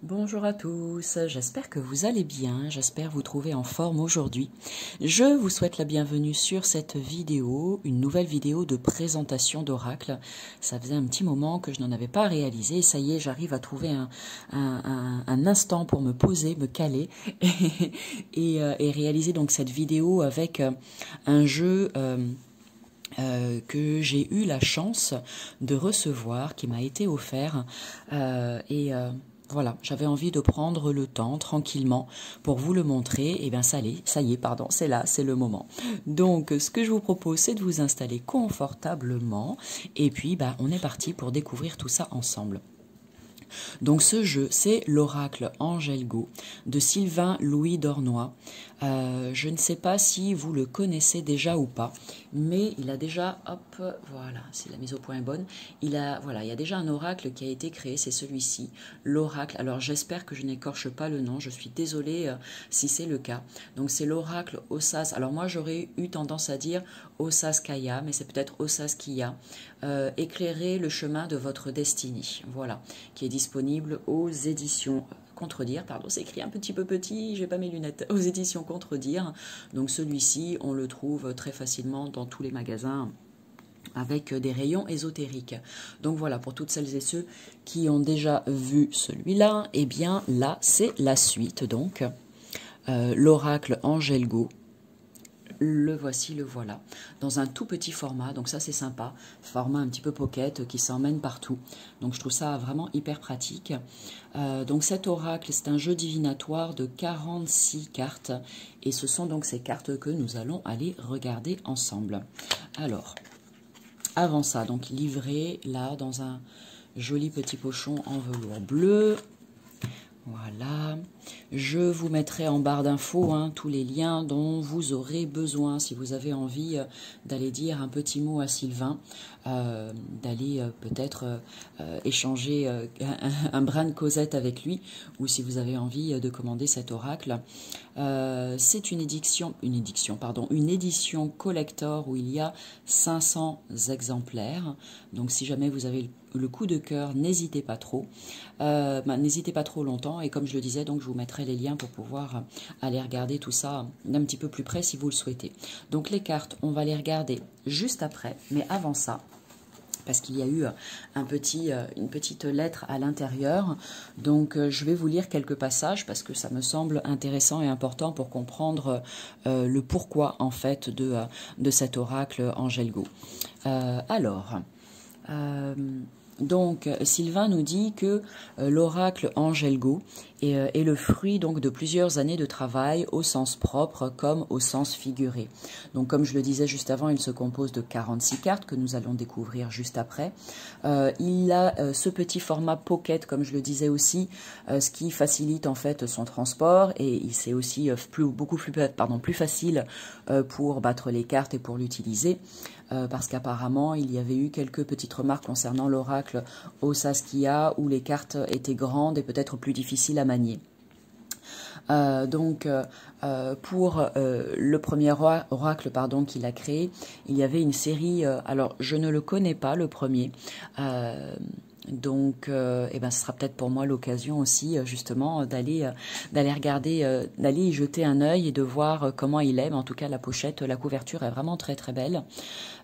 Bonjour à tous, j'espère que vous allez bien, j'espère vous trouver en forme aujourd'hui. Je vous souhaite la bienvenue sur cette vidéo, une nouvelle vidéo de présentation d'oracle. Ça faisait un petit moment que je n'en avais pas réalisé, ça y est, j'arrive à trouver un instant pour me poser, me caler et réaliser donc cette vidéo avec un jeu que j'ai eu la chance de recevoir, qui m'a été offert voilà, j'avais envie de prendre le temps tranquillement pour vous le montrer. Et bien ça y est, pardon, c'est là, c'est le moment. Donc ce que je vous propose, c'est de vous installer confortablement et puis on est parti pour découvrir tout ça ensemble. Donc ce jeu, c'est l'oracle Angel Go de Sylvain Louis Dornoy. Je ne sais pas si vous le connaissez déjà ou pas, mais il a déjà, hop, voilà, si la mise au point est bonne, il y a déjà un oracle qui a été créé, c'est celui-ci, l'oracle. Alors j'espère que je n'écorche pas le nom, je suis désolée si c'est le cas. Donc c'est l'oracle Osas. Alors moi j'aurais eu tendance à dire Osaskaya, mais c'est peut-être Osaskia. Éclairez le chemin de votre destinée, voilà, qui est disponible aux éditions Contredire, pardon, c'est écrit un petit peu petit, j'ai pas mes lunettes, aux éditions Contredire. Donc celui-ci, on le trouve très facilement dans tous les magasins avec des rayons ésotériques. Donc voilà, pour toutes celles et ceux qui ont déjà vu celui-là, eh bien là, c'est la suite, donc l'oracle Angel Go. Le voici, le voilà, dans un tout petit format, donc ça c'est sympa, format un petit peu pocket qui s'emmène partout, donc je trouve ça vraiment hyper pratique. Donc cet oracle, c'est un jeu divinatoire de 46 cartes, et ce sont donc ces cartes que nous allons aller regarder ensemble. Alors, avant ça, donc livré là dans un joli petit pochon en velours bleu. Voilà, je vous mettrai en barre d'infos tous les liens dont vous aurez besoin si vous avez envie d'aller dire un petit mot à Sylvain, d'aller peut-être échanger un brin de causette avec lui, ou si vous avez envie de commander cet oracle. C'est une édition collector où il y a 500 exemplaires, donc si jamais vous avez le coup de cœur, n'hésitez pas trop. N'hésitez pas trop longtemps, et comme je le disais, donc je vous mettrai les liens pour pouvoir aller regarder tout ça d'un petit peu plus près si vous le souhaitez. Donc les cartes, on va les regarder juste après, mais avant ça, parce qu'il y a eu une petite lettre à l'intérieur. Donc je vais vous lire quelques passages parce que ça me semble intéressant et important pour comprendre le pourquoi en fait de cet oracle Angel Go. Donc Sylvain nous dit que l'oracle Angel Go est le fruit donc de plusieurs années de travail au sens propre comme au sens figuré. Donc comme je le disais juste avant, il se compose de 46 cartes que nous allons découvrir juste après. Il a ce petit format pocket, comme je le disais aussi, ce qui facilite en fait son transport, et c'est aussi plus facile pour battre les cartes et pour l'utiliser. Parce qu'apparemment, il y avait eu quelques petites remarques concernant l'oracle Osaskia, où les cartes étaient grandes et peut-être plus difficiles à manier. Pour le premier oracle qu'il a créé, il y avait une série, alors je ne le connais pas le premier, donc ce sera peut-être pour moi l'occasion aussi justement d'aller regarder, d'aller y jeter un œil et de voir comment il est. Mais en tout cas la pochette, la couverture est vraiment très très belle.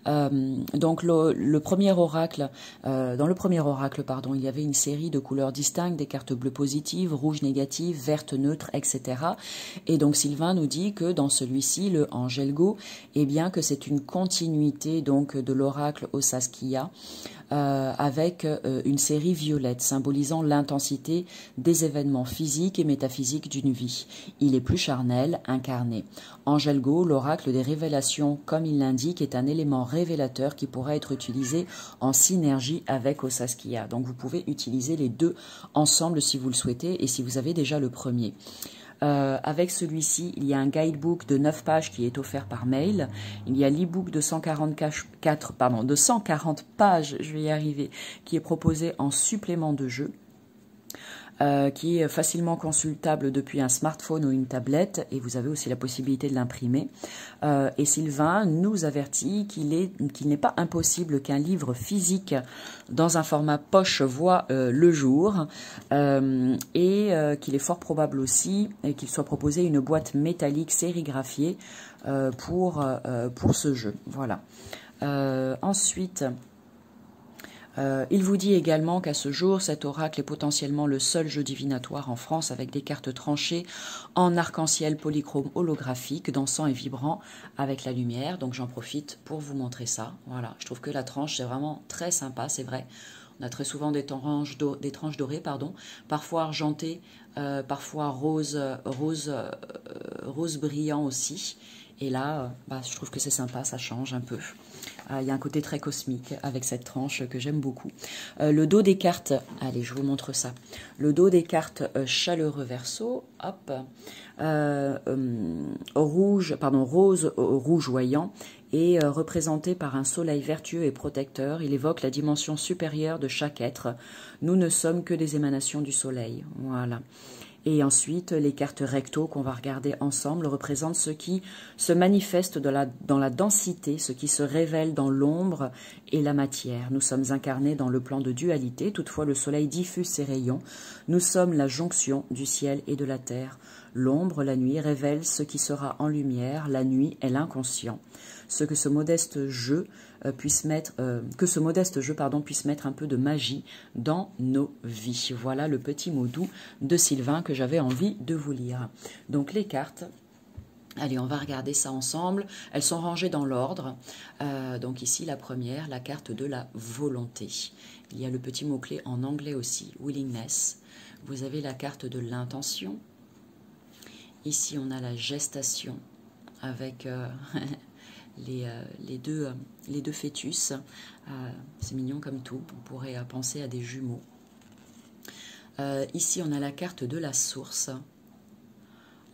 Donc le premier oracle, dans le premier oracle, il y avait une série de couleurs distinctes, des cartes bleues positives, rouges négatives, vertes neutres, etc. Et donc Sylvain nous dit que dans celui-ci, le Angel Go, eh bien que c'est une continuité donc de l'oracle Osaskia, avec une série violette symbolisant l'intensité des événements physiques et métaphysiques d'une vie. Il est plus charnel, incarné. Angel Go, l'oracle des révélations, comme il l'indique, est un élément révélateur qui pourra être utilisé en synergie avec Osaskia. Donc vous pouvez utiliser les deux ensemble si vous le souhaitez et si vous avez déjà le premier. Avec celui-ci, il y a un guidebook de 9 pages qui est offert par mail. Il y a l'e-book de 140 pages, je vais y arriver, qui est proposé en supplément de jeu. qui est facilement consultable depuis un smartphone ou une tablette, et vous avez aussi la possibilité de l'imprimer. Et Sylvain nous avertit qu'il n'est pas impossible qu'un livre physique dans un format poche voit le jour, et qu'il est fort probable aussi qu'il soit proposé une boîte métallique sérigraphiée pour ce jeu. Voilà. Ensuite, il vous dit également qu'à ce jour, cet oracle est potentiellement le seul jeu divinatoire en France avec des cartes tranchées en arc-en-ciel polychrome holographique, dansant et vibrant avec la lumière. Donc j'en profite pour vous montrer ça. Voilà, je trouve que la tranche, c'est vraiment très sympa, c'est vrai. On a très souvent des tranches dorées, parfois argentées, parfois rose brillant aussi. Et là, je trouve que c'est sympa, ça change un peu. Il y a un côté très cosmique avec cette tranche que j'aime beaucoup. Le dos des cartes, allez, je vous montre ça. Le dos des cartes chaleureux verso, hop, rose rougeoyant, et représenté par un soleil vertueux et protecteur. Il évoque la dimension supérieure de chaque être. Nous ne sommes que des émanations du soleil. Voilà. Et ensuite, les cartes recto qu'on va regarder ensemble représentent ce qui se manifeste dans la densité, ce qui se révèle dans l'ombre et la matière. Nous sommes incarnés dans le plan de dualité, toutefois le soleil diffuse ses rayons. Nous sommes la jonction du ciel et de la terre. L'ombre, la nuit, révèle ce qui sera en lumière, la nuit est l'inconscient. Que ce modeste jeu puisse mettre un peu de magie dans nos vies. Voilà le petit mot doux de Sylvain que j'avais envie de vous lire. Donc les cartes, allez, on va regarder ça ensemble. Elles sont rangées dans l'ordre. Donc ici, la première, la carte de la volonté. Il y a le petit mot-clé en anglais aussi, willingness. Vous avez la carte de l'intention. Ici, on a la gestation avec... les deux fœtus, c'est mignon comme tout, on pourrait penser à des jumeaux. Ici on a la carte de la source,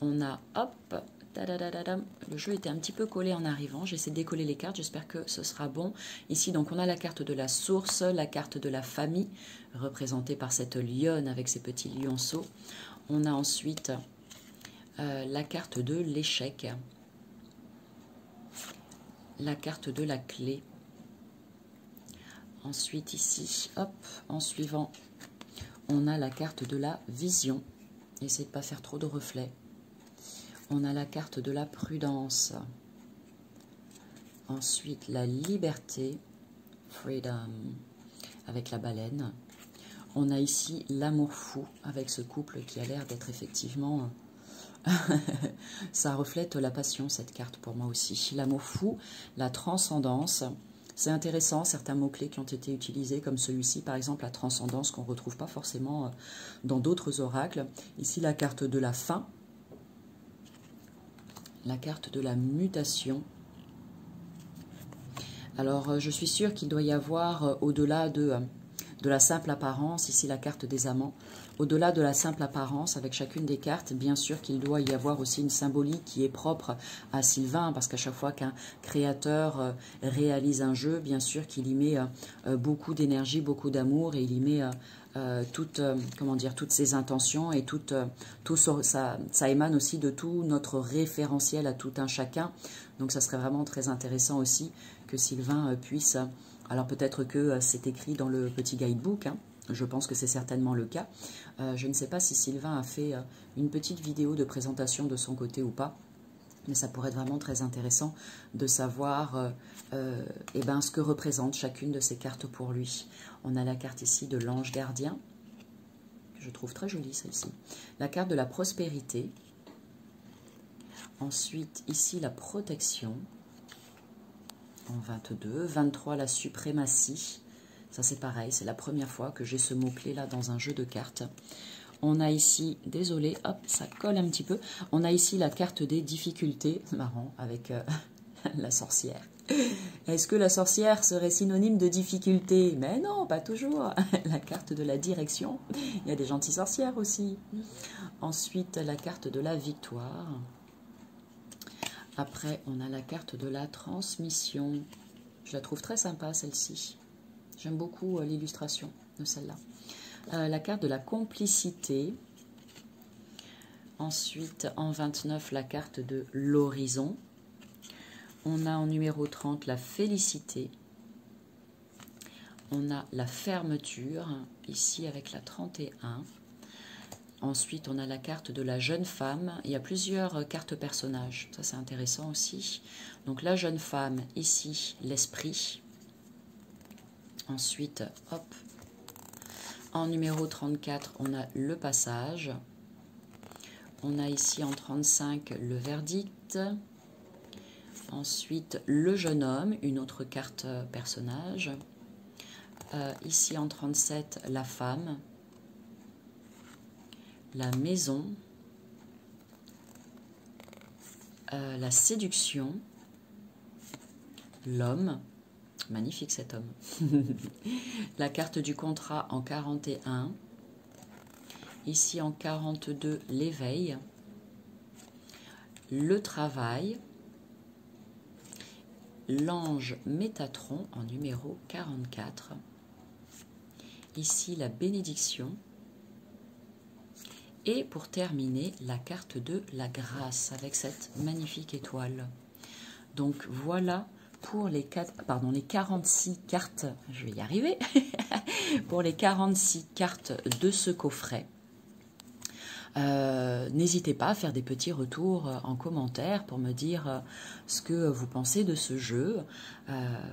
on a, hop, le jeu était un petit peu collé en arrivant, j'essaie de décoller les cartes, j'espère que ce sera bon. Ici donc on a la carte de la source, la carte de la famille, représentée par cette lionne avec ses petits lionceaux. On a ensuite la carte de l'échec, la carte de la clé. Ensuite ici, hop, en suivant, on a la carte de la vision. Essayez de ne pas faire trop de reflets. On a la carte de la prudence. Ensuite, la liberté, freedom, avec la baleine. On a ici l'amour fou, avec ce couple qui a l'air d'être effectivement... Ça reflète la passion, cette carte, pour moi aussi. L'amour fou, la transcendance. C'est intéressant, certains mots-clés qui ont été utilisés, comme celui-ci, par exemple, la transcendance, qu'on ne retrouve pas forcément dans d'autres oracles. Ici, la carte de la fin. La carte de la mutation. Alors, je suis sûre qu'il doit y avoir, au-delà de la simple apparence, ici la carte des amants, au-delà de la simple apparence avec chacune des cartes, bien sûr qu'il doit y avoir aussi une symbolique qui est propre à Sylvain, parce qu'à chaque fois qu'un créateur réalise un jeu, bien sûr qu'il y met beaucoup d'énergie, beaucoup d'amour, et il y met toutes ses intentions, et ça émane aussi de tout notre référentiel à tout un chacun. Donc ça serait vraiment très intéressant aussi que Sylvain puisse... Alors peut-être que c'est écrit dans le petit guidebook, hein. Je pense que c'est certainement le cas. Je ne sais pas si Sylvain a fait une petite vidéo de présentation de son côté ou pas, mais ça pourrait être vraiment très intéressant de savoir ce que représente chacune de ces cartes pour lui. On a la carte ici de l'ange gardien, que je trouve très jolie celle-ci. La carte de la prospérité. Ensuite, ici, la protection. En 22. 23, la suprématie. Ça, c'est pareil, c'est la première fois que j'ai ce mot-clé là dans un jeu de cartes. On a ici, désolé, hop, ça colle un petit peu. On a ici la carte des difficultés. C'est marrant, avec la sorcière. Est-ce que la sorcière serait synonyme de difficulté? Mais non, pas toujours. La carte de la direction. Il y a des gentilles sorcières aussi. Ensuite, la carte de la victoire. Après, on a la carte de la transmission. Je la trouve très sympa, celle-ci. J'aime beaucoup l'illustration de celle-là. la carte de la complicité. Ensuite, en 29, la carte de l'horizon. On a en numéro 30 la félicité. On a la fermeture, ici avec la 31. Ensuite, on a la carte de la jeune femme. Il y a plusieurs cartes personnages. Ça, c'est intéressant aussi. Donc, la jeune femme, ici, l'esprit. Ensuite, hop. En numéro 34, on a le passage. On a ici en 35, le verdict. Ensuite, le jeune homme, une autre carte personnage. Ici en 37, la femme. La maison, la séduction, l'homme, magnifique cet homme, la carte du contrat en 41, ici en 42, l'éveil, le travail, l'ange Métatron en numéro 44, ici la bénédiction, et pour terminer, la carte de la grâce avec cette magnifique étoile. Donc voilà pour les 46 cartes, je vais y arriver, pour les 46 cartes de ce coffret. N'hésitez pas à faire des petits retours en commentaire pour me dire ce que vous pensez de ce jeu.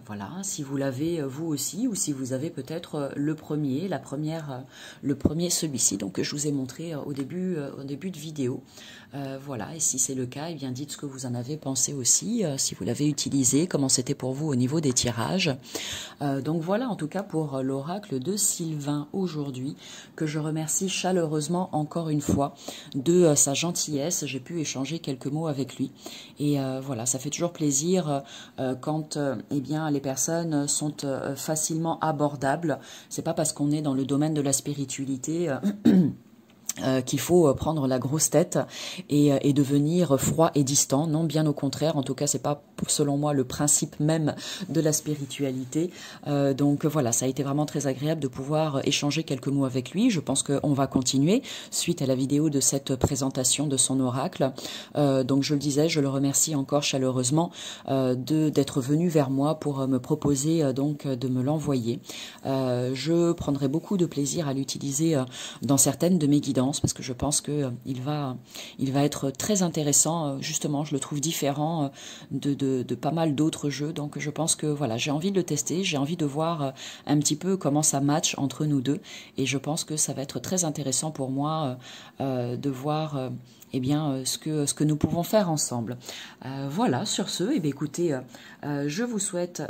Voilà, si vous l'avez vous aussi, ou si vous avez peut-être le premier, celui-ci, donc que je vous ai montré au début de vidéo. Voilà, et si c'est le cas, eh bien dites ce que vous en avez pensé aussi, si vous l'avez utilisé, comment c'était pour vous au niveau des tirages. Donc voilà, en tout cas pour l'oracle de Sylvain aujourd'hui, que je remercie chaleureusement encore une fois de sa gentillesse. J'ai pu échanger quelques mots avec lui, et voilà, ça fait toujours plaisir quand eh bien, les personnes sont facilement abordables. C'est pas parce qu'on est dans le domaine de la spiritualité qu'il faut prendre la grosse tête et devenir froid et distant. Non, bien au contraire. En tout cas, c'est pas, selon moi, le principe même de la spiritualité. Donc voilà, ça a été vraiment très agréable de pouvoir échanger quelques mots avec lui. Je pense qu'on va continuer suite à la vidéo de cette présentation de son oracle. Donc je le disais, je le remercie encore chaleureusement d'être venu vers moi pour me proposer donc de me l'envoyer. Je prendrai beaucoup de plaisir à l'utiliser dans certaines de mes guidances, parce que je pense que il va être très intéressant. Justement, je le trouve différent de pas mal d'autres jeux, donc je pense que voilà, j'ai envie de le tester, j'ai envie de voir un petit peu comment ça match entre nous deux, et je pense que ça va être très intéressant pour moi de voir eh bien, ce que nous pouvons faire ensemble. Voilà, sur ce, eh bien, écoutez, je vous souhaite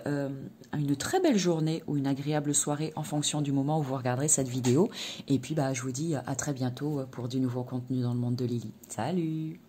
une très belle journée ou une agréable soirée en fonction du moment où vous regarderez cette vidéo. Et puis, je vous dis à très bientôt pour du nouveau contenu dans le monde de Lily. Salut!